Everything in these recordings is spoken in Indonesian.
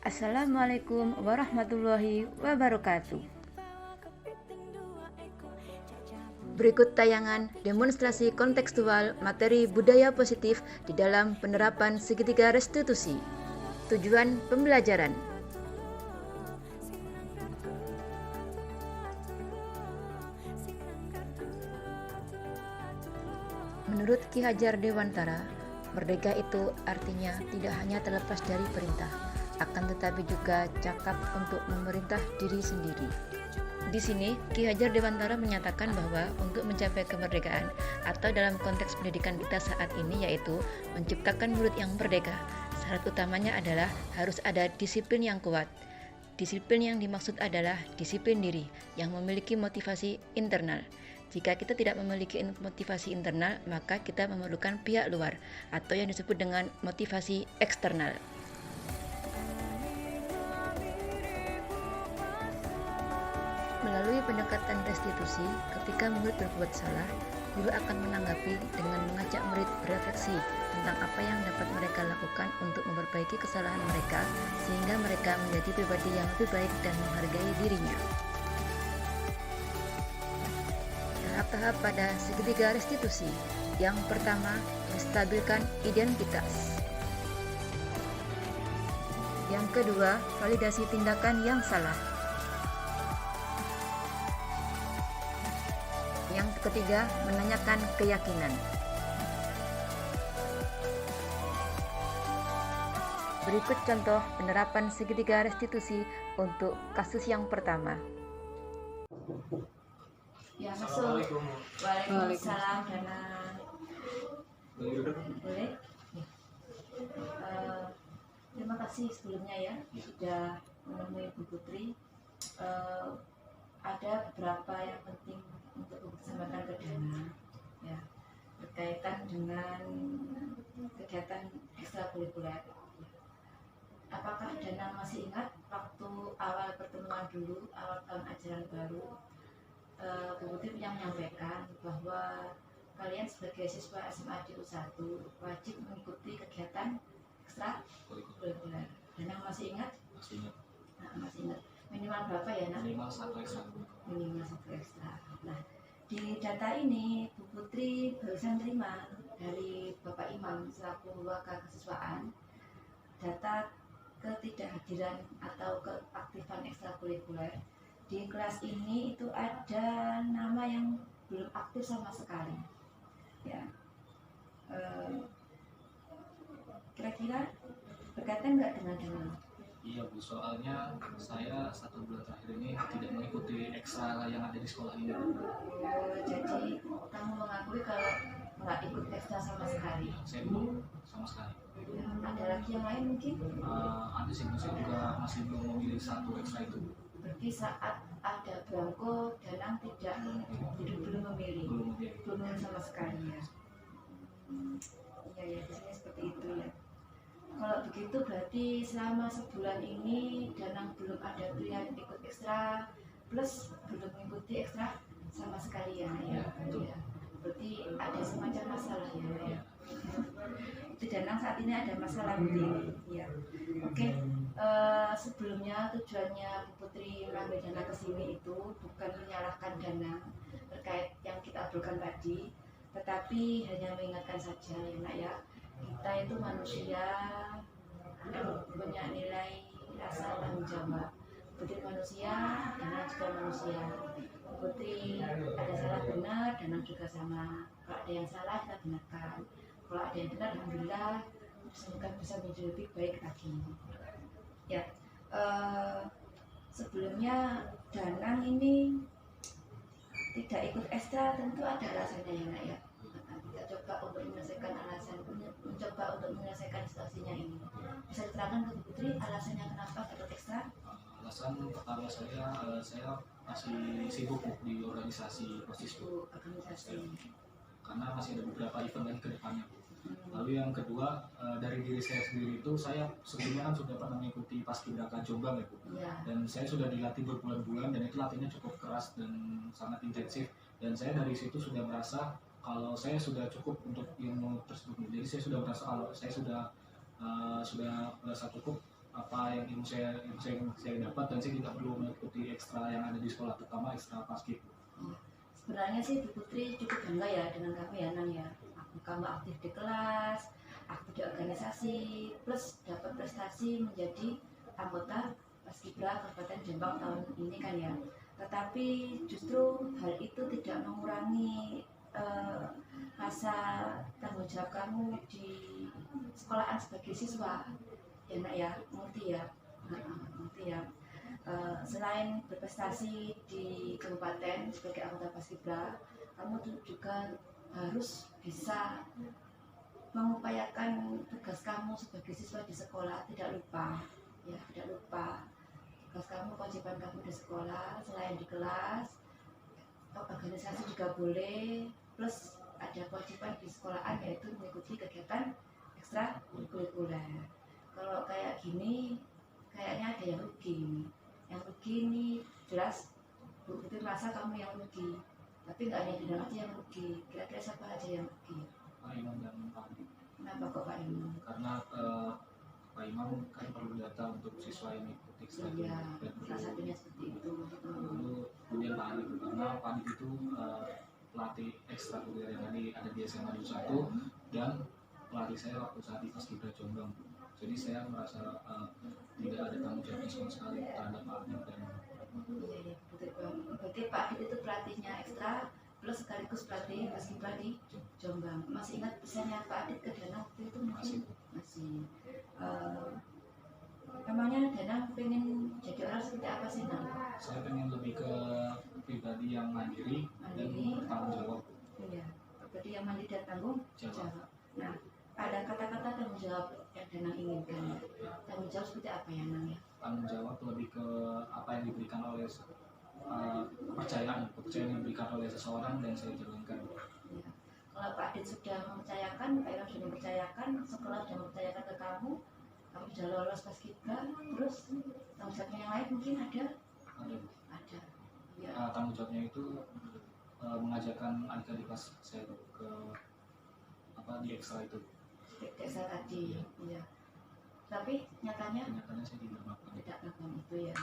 Assalamualaikum warahmatullahi wabarakatuh. Berikut tayangan demonstrasi kontekstual materi budaya positif di dalam penerapan segitiga restitusi. Tujuan pembelajaran. Menurut Ki Hajar Dewantara, merdeka itu artinya tidak hanya terlepas dari perintah, akan tetapi juga cakap untuk memerintah diri sendiri. Di sini, Ki Hajar Dewantara menyatakan bahwa untuk mencapai kemerdekaan atau dalam konteks pendidikan kita saat ini yaitu menciptakan murid yang merdeka, syarat utamanya adalah harus ada disiplin yang kuat. Disiplin yang dimaksud adalah disiplin diri yang memiliki motivasi internal. Jika kita tidak memiliki motivasi internal, maka kita memerlukan pihak luar atau yang disebut dengan motivasi eksternal. Melalui pendekatan restitusi, ketika murid berbuat salah, guru akan menanggapi dengan mengajak murid berefleksi tentang apa yang dapat mereka lakukan untuk memperbaiki kesalahan mereka, sehingga mereka menjadi pribadi yang lebih baik dan menghargai dirinya. Tahap-tahap pada segitiga restitusi. Yang pertama, menstabilkan identitas. Yang kedua, validasi tindakan yang salah. Yang ketiga, menanyakan keyakinan. Berikut contoh penerapan segitiga restitusi untuk kasus yang pertama. Ya, masuk. Waalaikumsalam, Dana. Boleh? Terima kasih sebelumnya ya sudah menemui Bu Putri. Ada beberapa yang penting untuk disampaikan ke Dana ya, berkaitan dengan kegiatan ekstrakurikuler. Apakah Dana masih ingat waktu awal pertemuan dulu, awal tahun ajaran baru, Bu Putri yang menyampaikan bahwa kalian sebagai siswa SMA DU1 wajib mengikuti kegiatan ekstrakurikuler. Dana masih ingat? Masih ingat. Nah, masih ingat. Minimal berapa ya, Nak? Minimal 1 ekstra. Minimal 1 ekstra. Nah, di data ini Bu Putri barusan terima dari Bapak Imam selaku wakil kesiswaan data ketidakhadiran atau keaktifan ekstrakurikuler. Di kelas ini itu ada nama yang belum aktif sama sekali. Ya, kira-kira berkaitan nggak dengan Iya Bu, soalnya saya 1 bulan terakhir ini tidak mengikuti ekstra yang ada di sekolah ini. Jadi kamu mengakui kalau nggak ikut ekstra sama sekali? Saya belum sama sekali. Ya, ada lagi yang lain mungkin? Ada sih, saya juga masih belum memilih 1 ekstra itu. Berarti saat ada belangko, Danang belum memilih, belum sama sekali ya. Iya ya, biasanya seperti itu ya. Kalau begitu berarti selama sebulan ini Danang belum ada pilihan ikut ekstra plus belum mengikuti ekstra sama sekali ya. Ya, ya. Berarti ada semacam masalah ya. Itu Danang saat ini ada masalah begini ya. Oke. Sebelumnya tujuannya Bu Putri mengambil Dana ke sini itu bukan menyalahkan Dana terkait yang kita obrolkan tadi, tetapi hanya mengingatkan saja ya Nak ya, kita itu manusia punya nilai rasa tanggung jawab. Putri manusia, Dana juga manusia. Putri ada salah benar, Dana juga sama. Kalau ada yang salah kita benarkan. Kalau ada yang benar, alhamdulillah semoga bisa menjadi lebih baik lagi. Ya, sebelumnya Danang ini tidak ikut ekstra tentu ada alasannya ya Nak ya. Kita coba untuk menyelesaikan situasinya ini. Bisa diterangkan ke Bu Putri alasannya kenapa ikut ekstra? Alasan pertama saya masih sibuk di organisasi posisku. Organisasi. Karena masih ada beberapa event lagi ke depannya. Lalu yang kedua, dari diri saya sendiri itu saya sebelumnya kan sudah pernah mengikuti Paskibraka Jombang ya Bu. Ya. Dan saya sudah dilatih berbulan-bulan dan itu latihannya cukup keras dan sangat intensif. Dan saya dari situ sudah merasa kalau saya sudah cukup untuk ilmu tersebut. Jadi saya sudah merasa kalau saya sudah merasa cukup apa yang saya dapat, dan saya tidak perlu mengikuti ekstra yang ada di sekolah, terutama ekstra paskib. Sebenarnya sih Bu Putri cukup bangga ya dengan kamu ya Nang ya. Kamu aktif di kelas, aktif di organisasi, plus dapat prestasi menjadi anggota Paskibra Kabupaten Jombang tahun ini kan ya. Tetapi justru hal itu tidak mengurangi rasa tanggung jawab kamu di sekolahan sebagai siswa ya Nak ya, ngerti ya. Ngerti ya. Selain berprestasi di kabupaten sebagai anggota Paskibra, kamu juga harus bisa mengupayakan tugas kamu sebagai siswa di sekolah. Tidak lupa ya, tidak lupa tugas kamu, kewajiban kamu di sekolah. Selain di kelas, organisasi juga boleh, plus ada kewajiban di sekolahan yaitu mengikuti kegiatan ekstra kurikuler. Kalau kayak gini kayaknya ada yang rugi. Yang rugi ini jelas Bu Putri merasa kamu yang rugi, tapi nggak hanya Danang aja yang rugi. Kira-kira siapa aja yang rugi? Pak Imam dan Pak Adit. Kenapa kok Pak Imam? Karena Pak Imam kan perlu data untuk siswa yang ikut ekstra Iya, dan salah satunya seperti itu. lalu kemudian Pak Adit, karena Pak Adit itu pelatih ekstra yang ada di SMA 21 dan pelatih saya waktu saat di Paskibra Jombang. Jadi saya merasa tidak ada tanggung jawab sama sekali terhadap Pak Adit dan Iya, betul. Berarti Pak Adit itu pelatihnya ekstra plus sekaligus pelatih Paskibra di Jombang. Masih ingat pesannya Pak Adit ke Danang waktu itu mungkin? Masih. Emangnya Danang pengen jadi orang seperti apa sih Nang? saya pengen lebih ke pribadi yang mandiri dan bertanggung jawab. Iya, berarti yang mandiri dan tanggung jawab. Nah, ada kata-kata tanggung jawab yang Danang inginkan. Tanggung jawab seperti apa ya Nang ya? Tanggung jawab lebih ke apa yang diberikan oleh kepercayaan yang diberikan oleh seseorang dan saya jalankan. Ya. Kalau Pak Adit sudah mempercayakan, Pak Ilham sudah mempercayakan, sekolah sudah mempercayakan ke kamu sudah lolos Paskibra, terus tanggung jawabnya yang lain mungkin ada? Ada. Ya. Tanggung jawabnya itu mengajarkan adik-adik kelas saya ke di ekstra itu. Desa tadi, ya. Tapi nyatanya saya tidak melakukan itu ya.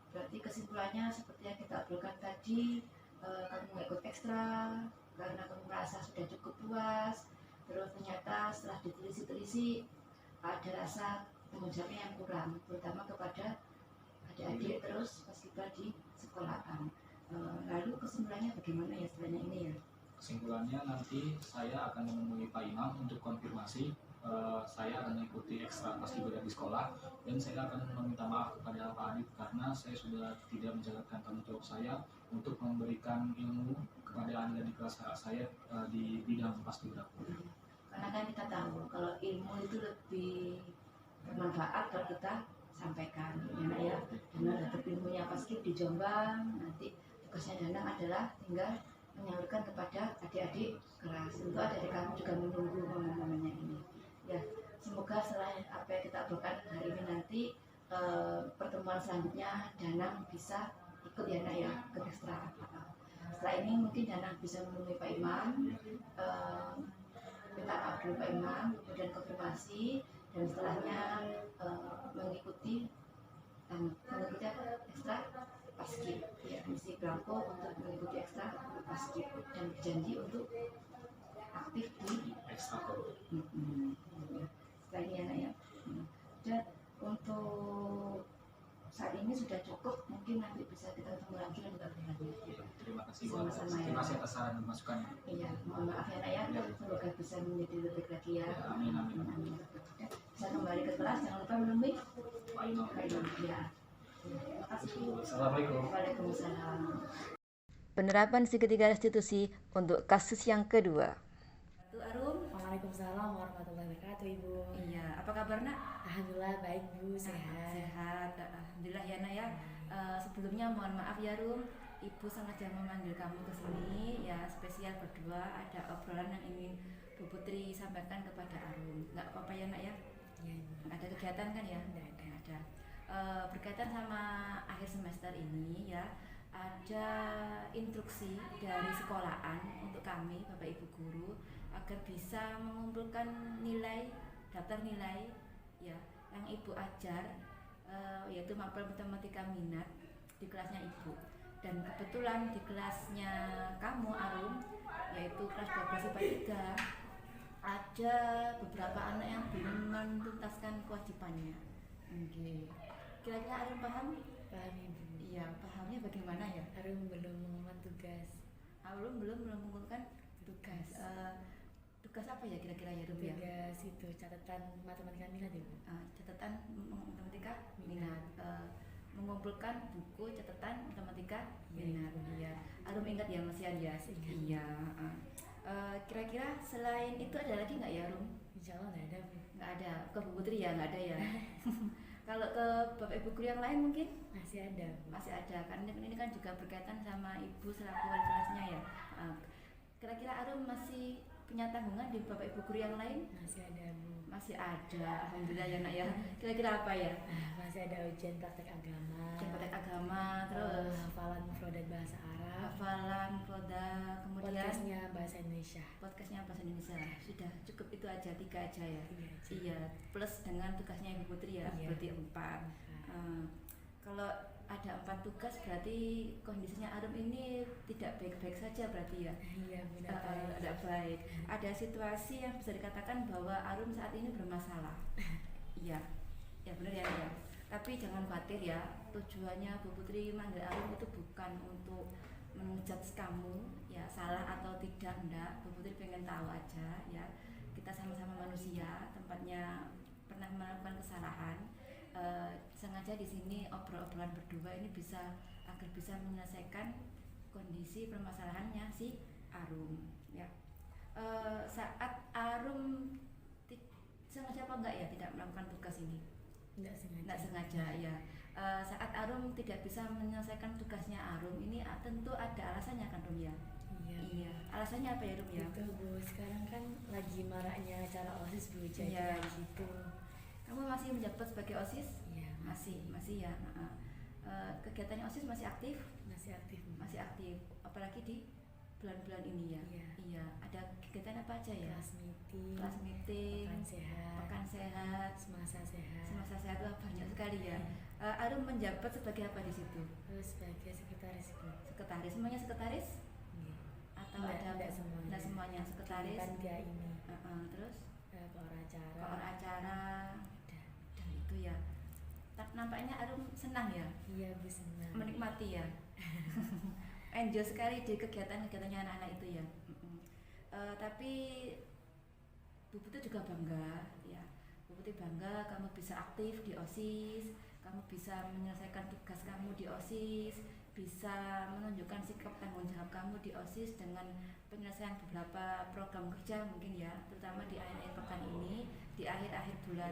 Berarti kesimpulannya seperti yang kita obrolkan tadi, kamu nggak ikut ekstra karena kamu merasa sudah cukup puas. Terus ternyata setelah diteliti ada rasa tanggung jawabnya yang kurang, terutama kepada adik-adik terus Paskibra di sekolahan. Lalu kesimpulannya bagaimana ya setelahnya ini ya? Kesimpulannya nanti saya akan menemui Pak Imam untuk konfirmasi. Saya akan mengikuti ekstra Paskibra di sekolah dan saya akan meminta maaf kepada Pak Adit karena saya sudah tidak menjalankan tanggung jawab saya untuk memberikan ilmu kepada adik-adik kelas saya di bidang Paskibra. Karena kan kita tahu kalau ilmu itu lebih bermanfaat kalau kita sampaikan ya. Danang dapat ilmunya Paskib di Jombang, nanti tugasnya Danang adalah tinggal menyalurkan kepada adik-adik kelas. Tentu adik-adik kamu juga menunggu momen-momennya ini. Ya, semoga setelah apa yang kita obrolkan hari ini nanti pertemuan selanjutnya Danang bisa ikut ya Nak ya ke ekstra. Setelah ini mungkin Danang bisa menemui Pak Imam, minta maaf dulu Pak Imam, kemudian konfirmasi dan setelahnya mengikuti ekstra Paskib ya, misi Blanko untuk mengikuti ekstra Paskib dan berjanji untuk aktif di Ekstra. Setelah ini ya Nak ya. Dan untuk saat ini sudah cukup, mungkin nanti bisa kita ketemu lagi dan ngobrol lagi. Terima kasih. Sama-sama ya. Terima kasih atas saran dan masukannya. Iya, mohon maaf ya Nak ya. Semoga bisa menjadi lebih lagi ya. Amin, amin. Bisa kembali ke kelas, jangan lupa menemui Pak Imam. ya. Terima kasih. Assalamualaikum. Waalaikumsalam. Penerapan segitiga restitusi untuk kasus yang kedua. Arum. Waalaikumsalam warahmatullahi wabarakatuh Ibu. Iya, apa kabar Nak? Alhamdulillah baik Bu, sehat. Sehat, alhamdulillah ya Nak ya. Sebelumnya mohon maaf ya Rum, Ibu sengaja memanggil kamu ke sini ya spesial berdua, ada obrolan yang ingin Bu Putri sampaikan kepada Arum. Nggak apa-apa ya Nak ya? Iya Ibu. Ada kegiatan kan ya? Ada. Berkaitan sama akhir semester ini ya, ada instruksi dari sekolahan untuk kami Bapak Ibu guru agar bisa mengumpulkan nilai, daftar nilai ya yang ibu ajar, yaitu mapel matematika minat di kelasnya ibu. Dan kebetulan di kelasnya kamu Arum, yaitu kelas 12 IPA 3, ada beberapa anak yang belum menuntaskan kewajibannya. Oke. Kira-kira Arum paham? Paham Ibu. Iya, pahamnya bagaimana ya? Arum belum mengumpulkan tugas. Arum belum mengumpulkan tugas. Tugas apa ya kira-kira ya Rum ya? Tugas itu catatan matematika minat Ibu. Catatan matematika minat. Mengumpulkan buku catatan matematika minat. Iya. Arum ingat ya Mas Yan ya? Ingat. Iya. Kira-kira selain itu ada lagi nggak ya Rum? Insya Allah nggak ada Bu. Nggak ada. Ke Bu Putri ya nggak ada ya. Kalau ke Bapak Ibu guru yang lain mungkin Masih ada Bu. masih ada. Karena ini kan juga berkaitan sama Ibu selaku wali kelasnya ya. Kira-kira Arum masih punya tanggungan di Bapak Ibu guru yang lain? Masih ada Bu. Masih ada, alhamdulillah ya nak ya. Kira-kira apa ya? Masih ada ujian praktek agama. Praktek agama, terus hafalan mufradat bahasa Arab. hafalan, produk, kemudian Podcastnya bahasa Indonesia. podcastnya bahasa Indonesia. Sudah cukup itu aja, 3 aja ya. Iya. Iya, plus dengan tugasnya Ibu Putri ya, Iya. berarti 4. Kalau ada 4 tugas berarti kondisinya Arum ini tidak baik-baik saja berarti ya. Iya benar. Tidak baik. Ada situasi yang bisa dikatakan bahwa Arum saat ini bermasalah. Iya, ya benar ya, ya. Tapi jangan khawatir ya. Tujuannya Bu Putri manggil Arum itu bukan untuk menjudge kamu ya salah atau tidak, enggak. Bu Putri pengen tahu aja ya. Kita sama-sama manusia, tempatnya pernah melakukan kesalahan. Sengaja di sini obrolan berdua ini agar bisa menyelesaikan kondisi permasalahannya si Arum ya. Saat Arum sengaja apa enggak ya tidak melakukan tugas ini? Enggak sengaja ya. Saat Arum tidak bisa menyelesaikan tugasnya Arum ini tentu ada alasannya kan Rum ya? Iya. Alasannya apa ya Rum ya? Itu Bu, sekarang kan lagi maraknya acara OSIS Bu, jadi Iya. gitu. Kamu masih menjabat sebagai OSIS? Iya, Masih ya. Kegiatannya OSIS masih aktif? masih aktif Bu. Masih aktif. Apalagi di bulan-bulan ini ya. Iya. Iya. Ada kegiatan apa aja ya? Kelas meeting, Pekan pekan sehat, sehat, semasa semasa sehat. Wah, banyak sekali ya. Iya. Arum menjabat sebagai apa di situ? Terus sebagai sekretaris Bu. Sekretaris. Semuanya sekretaris? Iya. Atau Enggak, ada? enggak semuanya. Enggak semuanya sekretaris. Kan dia ini Terus koor acara. koor acara Udah. dan itu ya. Nampaknya Arum senang ya, Iya Bu, senang. menikmati ya. Enjoy sekali di kegiatan-kegiatannya anak-anak itu ya. Tapi Bu Putri juga bangga ya. Bu Putri bangga kamu bisa aktif di OSIS, kamu bisa menyelesaikan tugas kamu di OSIS, bisa menunjukkan sikap tanggung jawab kamu di OSIS dengan penyelesaian beberapa program kerja mungkin ya, terutama di akhir-akhir pekan ini, di akhir-akhir bulan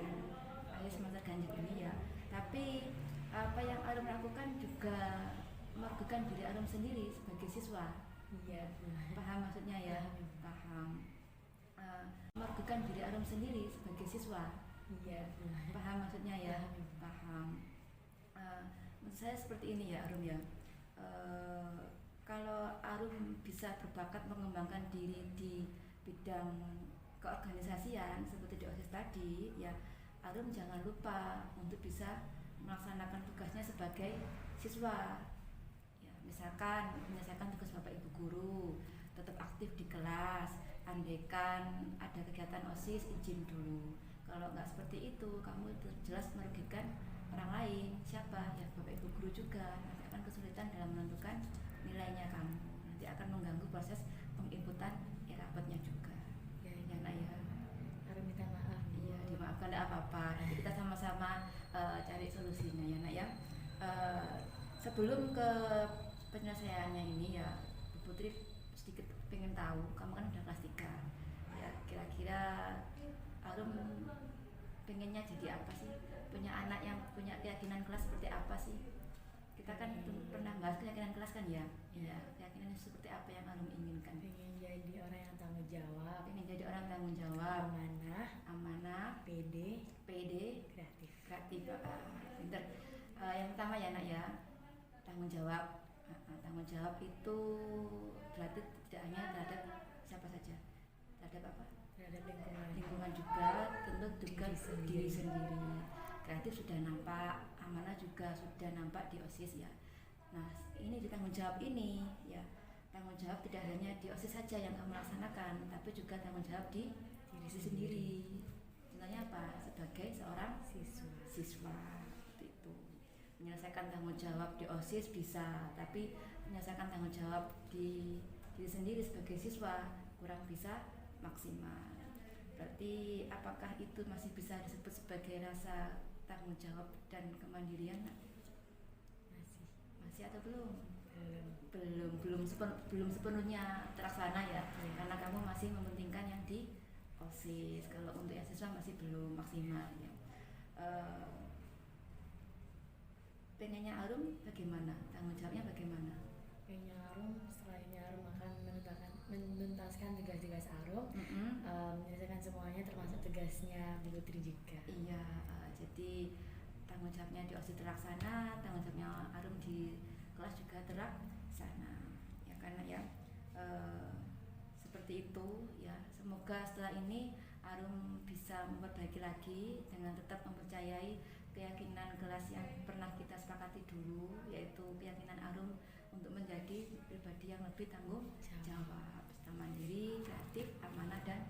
akhir semester ganjil ini ya. Tapi apa yang Arum lakukan juga merugikan diri Arum sendiri sebagai siswa. Iya Bu. Paham maksudnya ya? Paham. Merugikan diri Arum sendiri sebagai siswa. Iya Bu. Paham maksudnya ya? Paham. Paham. Menurut saya seperti ini ya Arum ya. Kalau Arum bisa berbakat mengembangkan diri di bidang keorganisasian seperti di OSIS tadi ya, Arum jangan lupa untuk bisa melaksanakan tugasnya sebagai siswa ya, misalkan menyelesaikan tugas Bapak Ibu guru, tetap aktif di kelas, andaikan ada kegiatan OSIS izin dulu. Kalau nggak seperti itu, kamu jelas merugikan orang lain. Siapa? Ya Bapak Ibu guru juga. Nanti akan kesulitan dalam menentukan nilainya kamu. Nanti akan mengganggu proses penginputan rapotnya juga. Ya, Ya nak ya. Arum minta maaf. Iya, dimaafkan tidak apa-apa. Nanti kita sama-sama cari solusinya ya nak ya. Sebelum ke penyelesaiannya ini ya, Bu Putri sedikit pengen tahu, kamu kan udah kelas 3 ya, kira-kira Arum pengennya jadi apa sih? Punya anak yang punya keyakinan kelas seperti apa sih? Kita kan pernah bahas keyakinan kelas kan ya? Iya, keyakinan seperti apa yang Arum inginkan? Pengen jadi orang yang tanggung jawab, Pengen jadi orang tanggung jawab, amanah, pede, pede, kreatif. kreatif, pinter. Yang pertama ya nak ya, tanggung jawab. Tanggung jawab itu berarti tidak hanya terhadap siapa saja, terhadap apa? Terhadap lingkungan. Lingkungan juga, tentu juga Diri diri sendiri. sendiri. kreatif sudah nampak, amanah juga sudah nampak di OSIS ya. Nah, ini di tanggung jawab ini ya, tanggung jawab tidak hanya di OSIS saja yang kamu laksanakan, tapi juga tanggung jawab di diri sendiri. Contohnya apa? Sebagai seorang siswa seperti itu. Menyelesaikan tanggung jawab di OSIS bisa, tapi menyelesaikan tanggung jawab di diri sendiri sebagai siswa kurang bisa maksimal. Berarti apakah itu masih bisa disebut sebagai rasa tanggung jawab dan kemandirian? Masih atau belum? Belum sepenuhnya terlaksana ya, karena kamu masih mementingkan yang di OSIS. Kalau untuk yang siswa masih belum maksimal ya. Pengennya Arum bagaimana? Tanggung jawabnya bagaimana? Pengennya Arum, setelah ini Arum akan menuntaskan tugas-tugas Arum, menyelesaikan semuanya termasuk tugasnya Bu Putri juga. Iya, jadi tanggung jawabnya di OSIS terlaksana, tanggung jawabnya Arum di kelas juga terlaksana. Ya karena ya seperti itu ya. Semoga setelah ini Arum bisa memperbaiki lagi dengan tetap mempercayai keyakinan kelas yang pernah kita sepakati dulu, yaitu keyakinan Arum untuk menjadi pribadi yang lebih tanggung jawab, mandiri, kreatif, amanah dan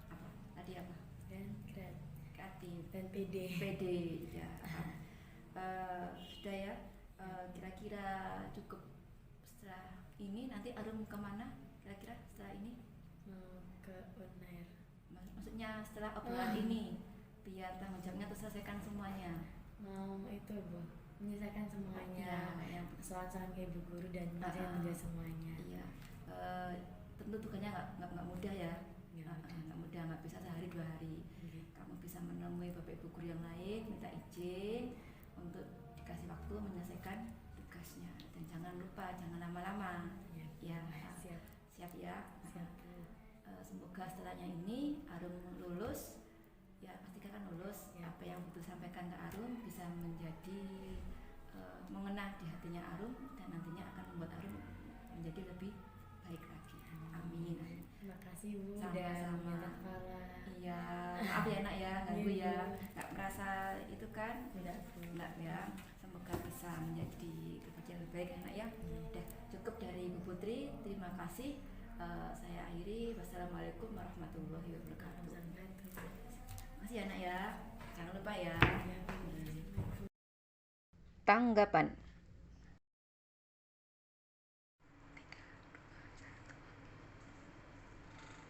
apa tadi apa? Dan Kreatif dan PD ya. Sudah ya, kira-kira cukup. Setelah ini nanti Arum kemana kira-kira setelah ini? mau ke Unair. Maksudnya setelah obrolan ini biar tanggung jawabnya terselesaikan semuanya. Mau itu Bu, menyelesaikan semuanya, Ya, soal-soal kayak ibu guru dan menyelesaikan tugas semuanya. iya. Tentu tugasnya nggak mudah ya. Nggak Nggak mudah, nggak bisa sehari 2 hari. Kamu bisa menemui bapak ibu guru yang lain, minta izin untuk dikasih waktu menyelesaikan tugasnya, dan jangan lupa jangan lama-lama. Ya, siap ya. Semoga setelahnya ini Arum lulus ya, pastikan kan lulus. Apa yang Putri sampaikan ke Arum bisa menjadi mengena di hatinya Arum, dan nantinya akan membuat Arum menjadi lebih baik lagi. Amin. Terima kasih Bu, Sama-sama. dan kepala. Iya, maaf ya nak ya, ganggu Iya, ya, Bu. nggak merasa itu kan? Enggak Bu. Enggak ya. Semoga bisa menjadi pribadi yang lebih baik anak ya. Udah cukup dari Ibu Putri. Terima kasih. Saya akhiri. Wassalamualaikum warahmatullahi wabarakatuh. Makasih ya nak ya. Jangan lupa ya. Tanggapan.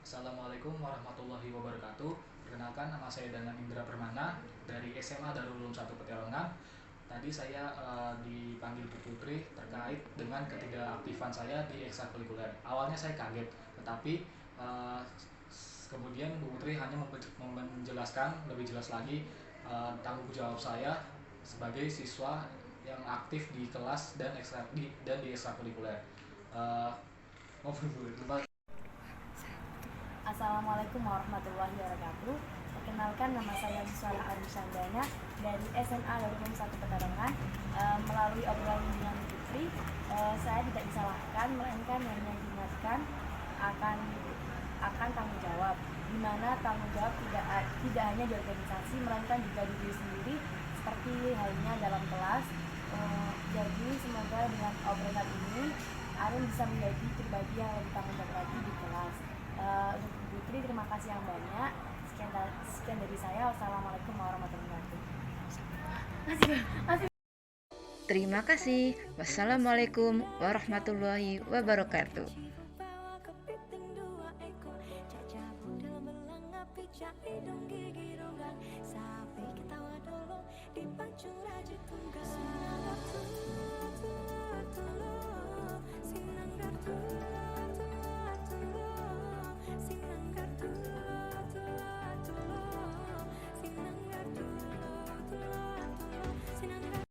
Assalamualaikum warahmatullahi wabarakatuh. Perkenalkan, nama saya Danang Indra Permana dari SMA Darul Ulum 1 Pekalongan. Tadi saya dipanggil Bu Putri terkait dengan ketidakaktifan saya di ekstrakurikuler. Awalnya saya kaget, tetapi kemudian Bu Putri hanya menjelaskan lebih jelas lagi tanggung jawab saya sebagai siswa yang aktif di kelas dan di ekstrakurikuler. Assalamualaikum warahmatullahi wabarakatuh. Perkenalkan, nama saya Yuswala Arum Sandana dari SMA Darul Ulum 1 Pekalongan. Melalui obrolan dengan Putri, saya tidak disalahkan, melainkan hanya diingatkan akan tanggung jawab. Di mana tanggung jawab tidak hanya di organisasi, melainkan juga di diri sendiri, seperti halnya dalam kelas. Jadi semoga dengan obrolan ini Arum bisa menjadi pribadi yang lebih tanggung jawab lagi di kelas. Untuk Putri, terima kasih yang banyak. Sekian dari saya. Wassalamualaikum warahmatullahi wabarakatuh. Terima kasih. Wassalamualaikum warahmatullahi wabarakatuh. Sinang